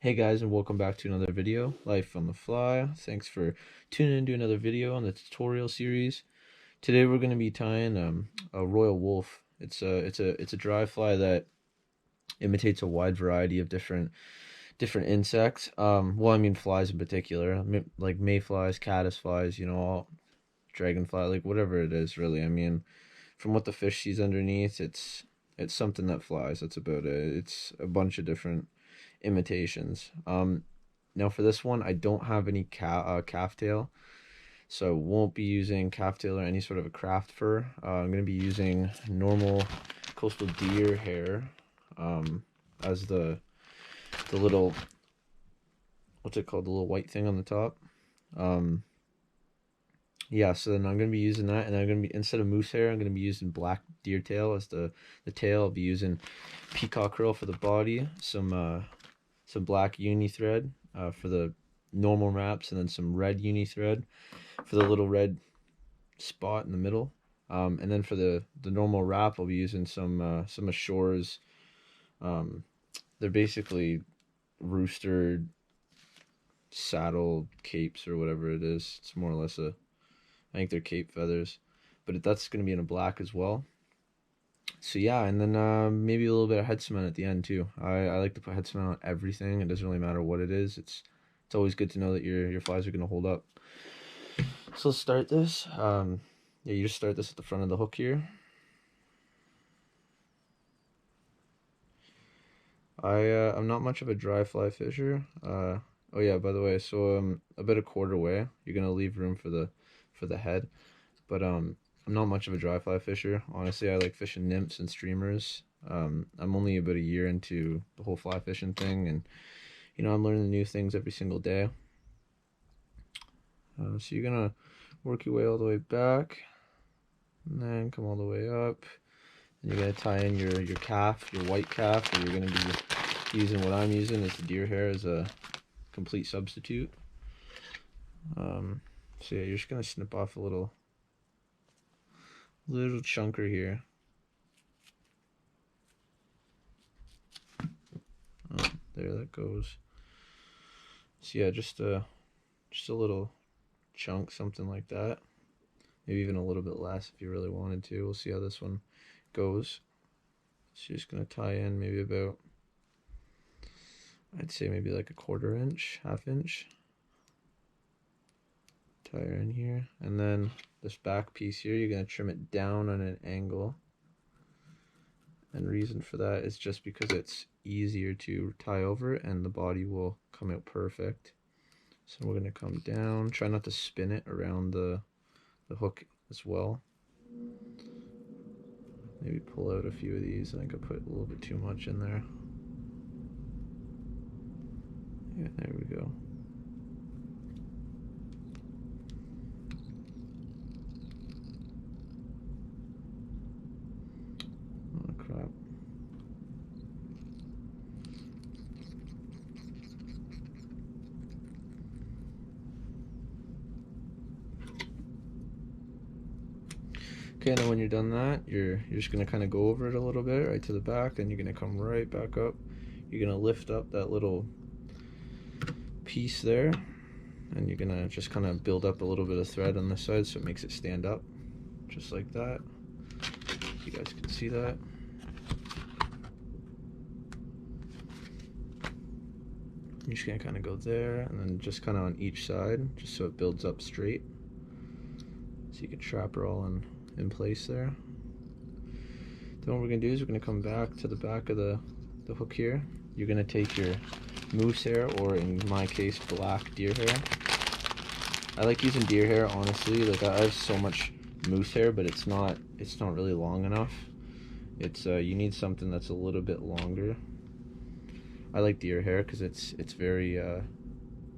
Hey guys, and welcome back to another video, Life on the Fly. Thanks for tuning in to another video on the tutorial series. Today we're going to be tying a royal Wulff. It's a dry fly that imitates a wide variety of different insects. Well, I mean flies in particular, like mayflies, caddisflies, all dragonfly, like whatever it is, really. I mean, from what the fish sees underneath, it's something that flies. That's about it. It's a bunch of different imitations. Now for this one, I don't have any calf tail, so I won't be using calf tail or any sort of a craft fur. I'm going to be using normal coastal deer hair as the little, what's it called, the little white thing on the top. Yeah, so then I'm going to be using that, and I'm going to be, instead of moose hair, I'm going to be using black deer tail as the tail. I'll be using Peacock Herl for the body, some black uni thread for the normal wraps, and then some red uni thread for the little red spot in the middle. And then for the normal wrap, I'll be using some of Shor's. They're basically Rooster saddle capes or whatever it is. It's more or less I think they're cape feathers, but that's going to be in a black as well. So yeah, and then maybe a little bit of head cement at the end too. I like to put head cement on everything. It doesn't really matter what it is. It's always good to know that your flies are going to hold up. So let's start this. Yeah, you just start this at the front of the hook here. I'm not much of a dry fly fisher. Oh yeah, by the way, so about a quarter way, you're gonna leave room for the head, but I'm not much of a dry fly fisher. Honestly, I like fishing nymphs and streamers. I'm only about a year into the whole fly fishing thing, and I'm learning new things every single day. So you're gonna work your way all the way back, and then come all the way up, and you're gonna tie in your calf, your white calf, or you're gonna be using what I'm using is the deer hair as a complete substitute. So yeah, you're just gonna snip off a little chunker here. Oh, there that goes. So yeah, just a little chunk, something like that. Maybe even a little bit less if you really wanted to. We'll see how this one goes. So you're just gonna tie in maybe about, I'd say maybe like a quarter inch, half inch. Tie her in here, and then this back piece here, you're gonna trim it down on an angle. And reason for that is just because it's easier to tie over, and the body will come out perfect. So we're gonna come down, try not to spin it around the hook as well. Maybe pull out a few of these. I think I put a little bit too much in there. Yeah, there we go. Oh crap. Okay, and then when you're done that, you're just gonna kind of go over it a little bit, right to the back, then you're gonna come right back up. You're gonna lift up that little piece there, and you're gonna just kind of build up a little bit of thread on this side so it makes it stand up, just like that. You guys can see that. You're just gonna kind of go there, and then just kind of on each side, just so it builds up straight, so you can trap her all in place there. Then what we're gonna do is we're gonna come back to the back of the hook here. You're gonna take your moose hair, or in my case, black deer hair. I like using deer hair, honestly. Like, I have so much moose hair, but it's not really long enough. It's you need something that's a little bit longer. I like deer hair because it's very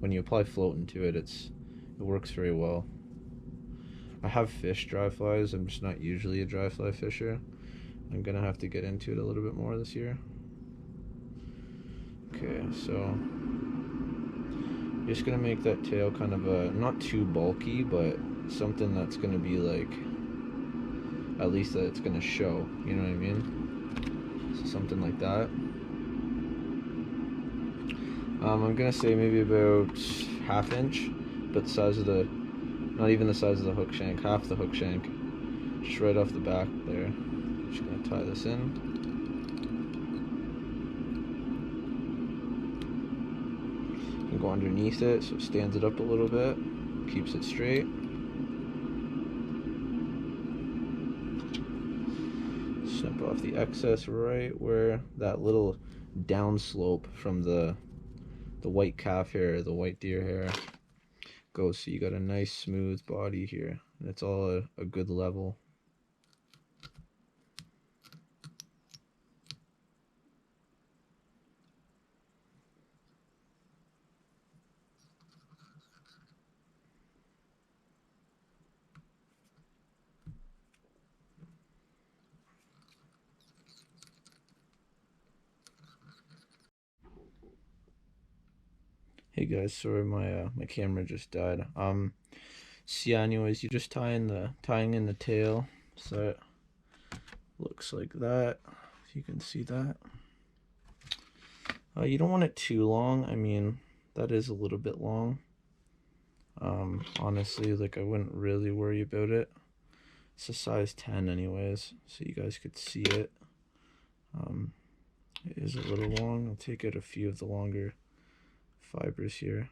when you apply float into it, it works very well. I have fished dry flies. I'm just not usually a dry fly fisher. I'm gonna have to get into it a little bit more this year. Okay, so you're just gonna make that tail kind of not too bulky, but something that's gonna be like, at least that it's gonna show, you know what I mean? So something like that. I'm gonna say maybe about ½ inch, but the size of the, not even the size of the hook shank, half the hook shank, just right off the back there. Just gonna tie this in. And go underneath it so it stands it up a little bit, keeps it straight. Snip off the excess right where that little downslope from the white calf hair, the white deer hair goes, so you got a nice smooth body here, and it's all a good level. Hey guys, sorry my camera just died. So yeah, anyways, you're just tying in the tail, so it looks like that. If you can see that. You don't want it too long. I mean, that is a little bit long. Honestly, like I wouldn't really worry about it. It's a size 10 anyways, so you guys could see it. It is a little long. I'll take out a few of the longer fibers here.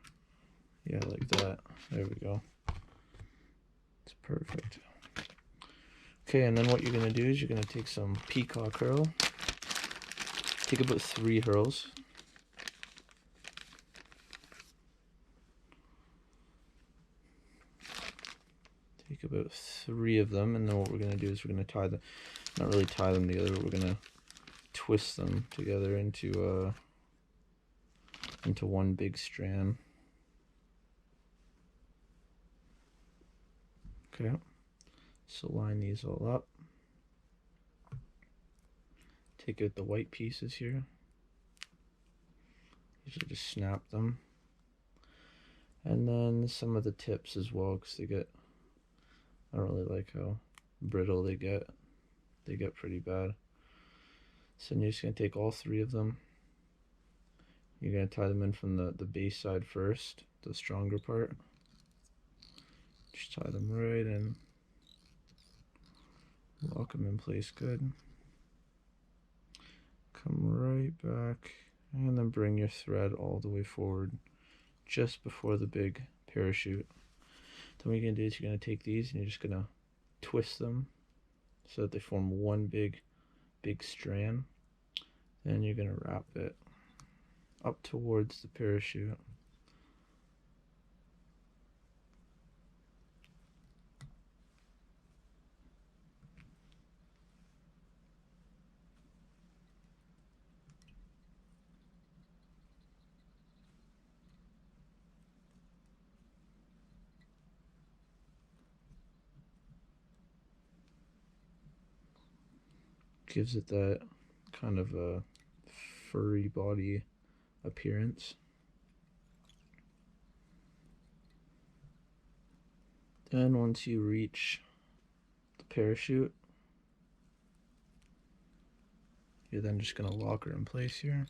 Yeah, like that. There we go. It's perfect. Okay, and then what you're gonna do is you're gonna take some Peacock Herl. Take about 3 Herls. Take about 3 of them, and then what we're gonna do is we're gonna tie them, not really tie them together, but we're gonna twist them together into one big strand. Okay, so line these all up. Take out the white pieces here. Usually just snap them. And then some of the tips as well, because they get, I don't really like how brittle they get. They get pretty bad. So you're just going to take all 3 of them. You're going to tie them in from the base side first, the stronger part. Just tie them right in. Lock them in place good. Come right back, and then bring your thread all the way forward just before the big parachute. Then what you're going to do is you're going to take these and you're just going to twist them so that they form one big strand. Then you're going to wrap it up towards the parachute. Gives it that kind of a furry body appearance. Then once you reach the parachute, you're then just going to lock her in place here.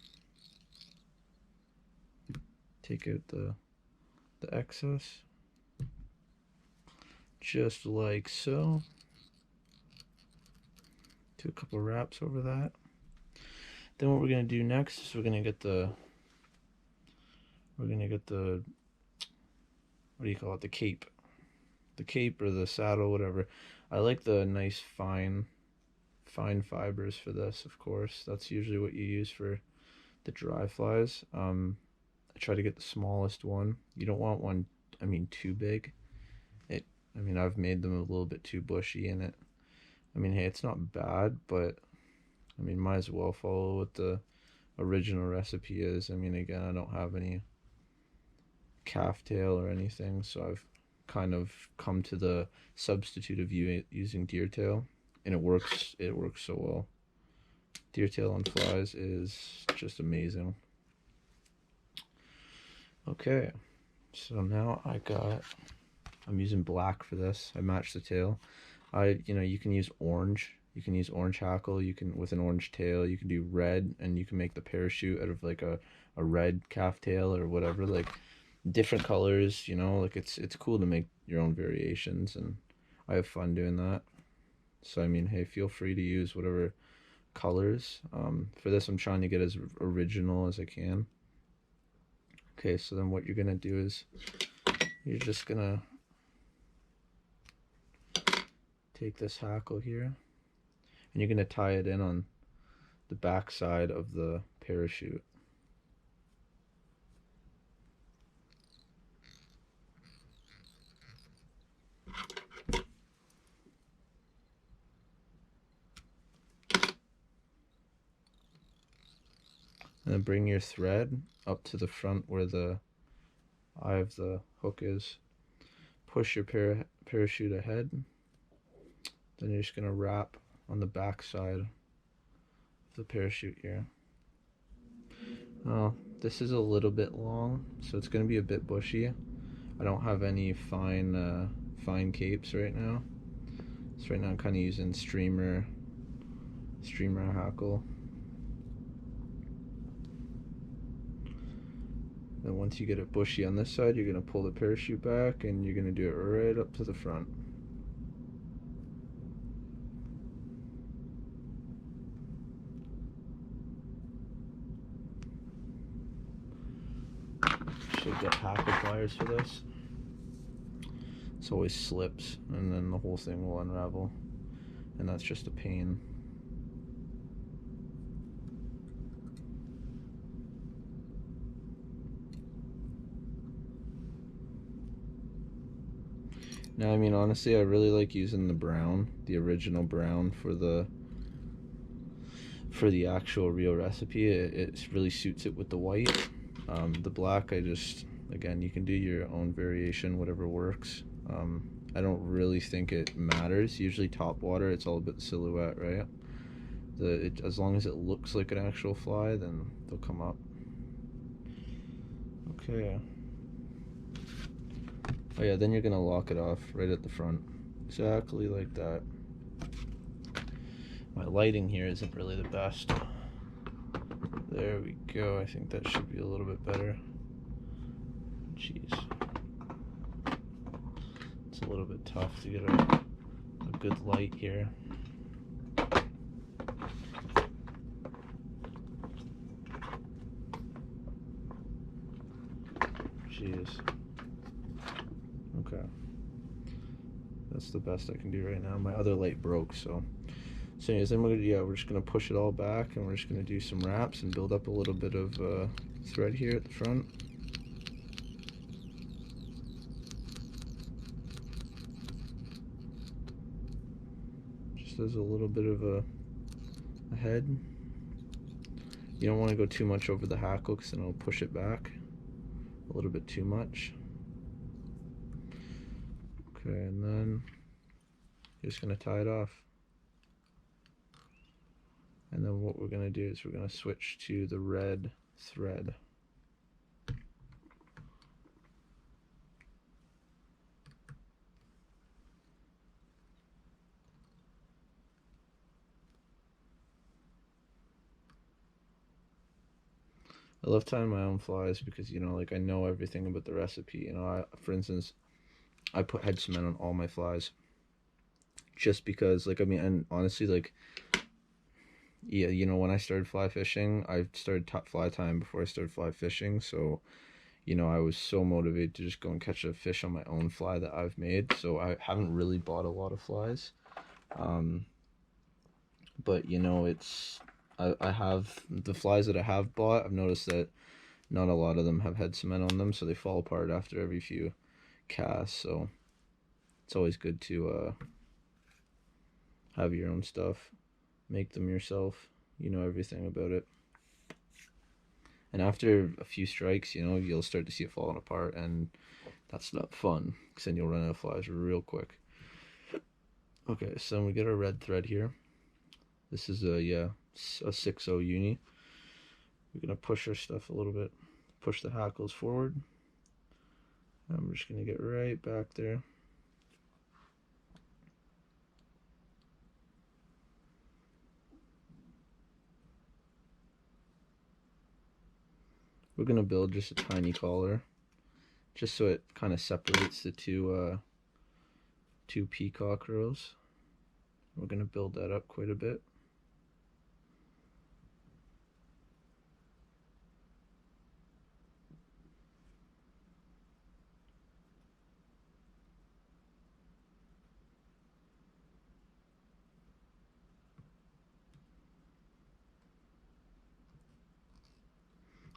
Take out the excess, just like so. Do a couple wraps over that. Then what we're going to do next is we're going to get the what do you call it, the cape or the saddle, whatever. I like the nice fine fibers for this, of course. That's usually what you use for the dry flies. I try to get the smallest one. You don't want one, I mean, too big. I mean, I've made them a little bit too bushy in it. I mean, hey, it's not bad, but I mean, might as well follow what the original recipe is. I mean, again, I don't have any calf tail or anything, so I've kind of come to the substitute of using deer tail, and it works so well. Deer tail on flies is just amazing. Okay, so now I'm using black for this. I matched the tail. You can use orange. You can use orange hackle. You can, with an orange tail. You can do red, and you can make the parachute out of like a red calf tail or whatever. Like different colors. Like it's cool to make your own variations, and I have fun doing that. So I mean, hey, feel free to use whatever colors. For this, I'm trying to get as original as I can. Okay, so then what you're gonna do is you're just gonna take this hackle here, and you're gonna tie it in on the back side of the parachute. And then bring your thread up to the front where the eye of the hook is. Push your parachute ahead. Then you're just gonna wrap on the back side of the parachute here. Oh, this is a little bit long, so it's gonna be a bit bushy. I don't have any fine capes right now. So right now I'm kind of using streamer hackle. Then once you get it bushy on this side, you're gonna pull the parachute back, and you're gonna do it right up to the front. Should get Hackle pliers for this. This always slips, and then the whole thing will unravel, and that's just a pain. Now, I mean, honestly, I really like using the brown, the original brown for the actual real recipe. It really suits it with the white. The black, again, you can do your own variation, whatever works. I don't really think it matters. Usually top water, it's all about the silhouette, right? As long as it looks like an actual fly, then they'll come up. Okay. Oh yeah, then you're gonna lock it off right at the front. Exactly like that. My lighting here isn't really the best. There we go. I think that should be a little bit better. Jeez. It's a little bit tough to get a good light here. Jeez. Okay. That's the best I can do right now. My other light broke, so anyways, then we're just gonna push it all back, and we're just gonna do some wraps and build up a little bit of thread here at the front. Just as a little bit of a head. You don't want to go too much over the hackle, because then it'll push it back a little bit too much. Okay, and then you're just gonna tie it off. And then what we're gonna do is we're gonna switch to the red thread. I love tying my own flies because, like, I know everything about the recipe. For instance, I put head cement on all my flies just because, like, I mean, and honestly, like, yeah, when I started fly fishing, I started fly tying before I started fly fishing, so, I was so motivated to just go and catch a fish on my own fly that I've made, so I haven't really bought a lot of flies, but, I have, the flies that I have bought, I've noticed that not a lot of them have head cement on them, so they fall apart after every few casts, so it's always good to have your own stuff, make them yourself, everything about it. And after a few strikes, you'll start to see it falling apart, and that's not fun, because then you'll run out of flies real quick. Okay, so we get our red thread here. This is a 6/0 uni. We're gonna push our stuff a little bit, push the hackles forward. I'm just gonna get right back there. we're gonna build just a tiny collar, just so it kind of separates the two peacock rows. We're gonna build that up quite a bit.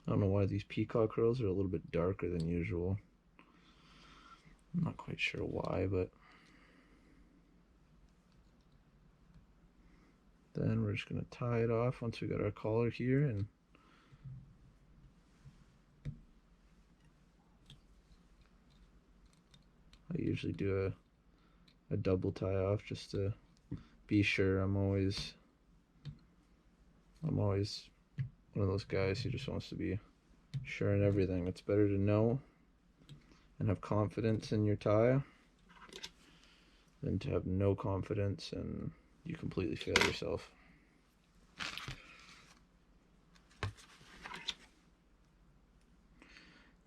I don't know why these peacock rows are a little bit darker than usual. I'm not quite sure why, but then we're just going to tie it off once we got our collar here, and I usually do a double tie off just to be sure. I'm always one of those guys who just wants to be sure in everything. It's better to know and have confidence in your tie than to have no confidence and you completely fail yourself.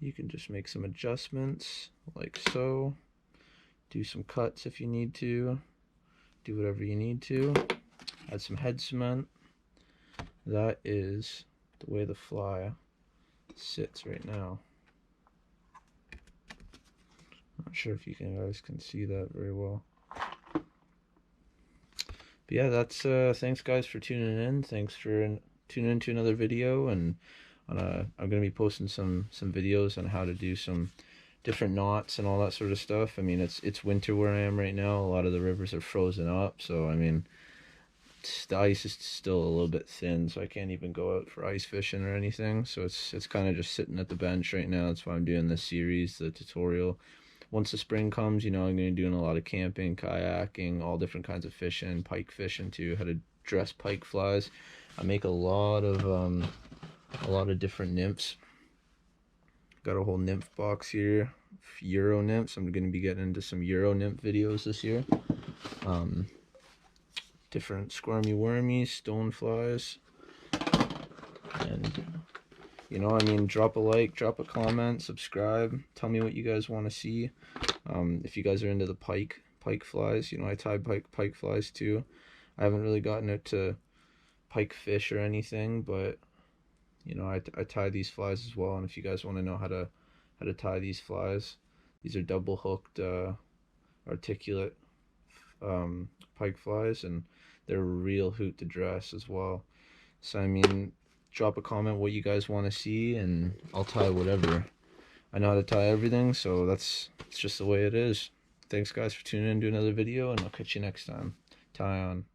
You can just make some adjustments like so, do some cuts if you need to, do whatever you need to, add some head cement. That is the way the fly sits right now. Not sure if you guys can see that very well. But yeah, that's thanks guys for tuning in. Thanks for tuning in to another video, and I'm gonna be posting some videos on how to do some different knots and all that sort of stuff. I mean, it's winter where I am right now. A lot of the rivers are frozen up, so I mean, the ice is still a little bit thin, so I can't even go out for ice fishing or anything. So it's kind of just sitting at the bench right now. That's why I'm doing this series, the tutorial. Once the spring comes, you know, I'm going to be doing a lot of camping, kayaking, all different kinds of fishing, pike fishing too, how to dress pike flies. I make a lot of different nymphs. Got a whole nymph box here, Euro nymphs. I'm going to be getting into some Euro nymph videos this year. Different squirmy wormies, stone flies, and you know, I mean, drop a like, drop a comment, subscribe, tell me what you guys want to see. If you guys are into the pike flies, you know, I tie pike flies too. I haven't really gotten into pike fish or anything, but you know, I tie these flies as well. And if you guys want to know how to tie these flies, these are double hooked articulate pike flies, and they're a real hoot to dress as well. So I mean, drop a comment what you guys want to see, and I'll tie whatever. I know how to tie everything, so it's just the way it is. Thanks guys for tuning in to another video, and I'll catch you next time. Tie on.